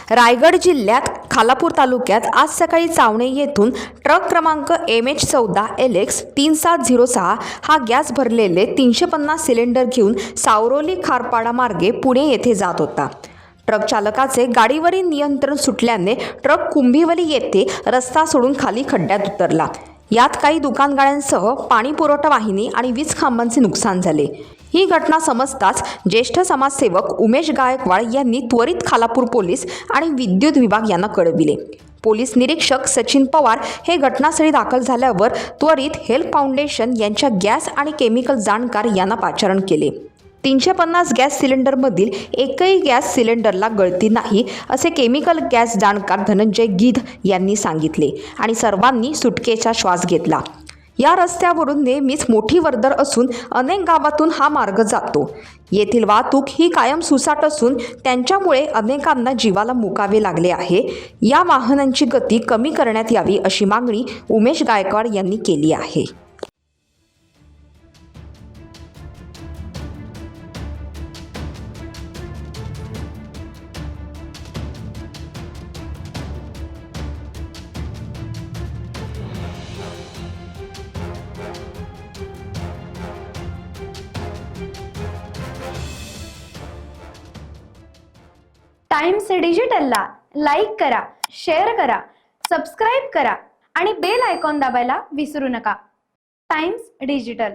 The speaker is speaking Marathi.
रायगड जिल्ह्यात खालापूर तालुक्यात आज सकाळी चावणे येथून ट्रक क्रमांक MH14LX 3706 हा गॅस भरलेले 350 सिलेंडर घेऊन सावरोली खारपाडा मार्गे पुणे येथे जात होता। ट्रक चालकाचे गाडीवरील नियंत्रण सुटल्याने ट्रक कुंभिवली येथे रस्ता सोडून खाली खड्ड्यात उतरला। यात काही दुकान गाड्यांसह पाणी पुरवठा वाहिनी आणि वीज खांबांचे नुकसान झाले। ही घटना समजताच ज्येष्ठ समाजसेवक उमेश गायकवाड यांनी त्वरित खालापूर पोलीस आणि विद्युत विभाग यांना कळविले। पोलीस निरीक्षक सचिन पवार हे घटनास्थळी दाखल झाल्यावर त्वरित हेल्प फाउंडेशन यांच्या गॅस आणि केमिकल जाणकार यांना पाचारण केले। 350 गॅस सिलेंडरमधील एकही गॅस सिलेंडरला गळती नाही असे केमिकल गॅस जाणकार धनंजय गिध यांनी सांगितले आणि सर्वांनी सुटकेचा श्वास घेतला। या रस्त्यावरून नेहमीच मोठी वर्दळ असून अनेक गावातून हा मार्ग जातो। येथील वाहतूक ही कायम सुसाट असून त्यांच्यामुळे अनेकांना जीवाला मुकावे लागले आहे। या वाहनांची गती कमी करण्यात यावी अशी मागणी उमेश गायकवाड यांनी केली आहे। टाइम्स डिजिटलला लाईक करा, शेअर करा, सबस्क्राईब करा आणि बेल आयकॉन दाबायला विसरू नका। Times digital.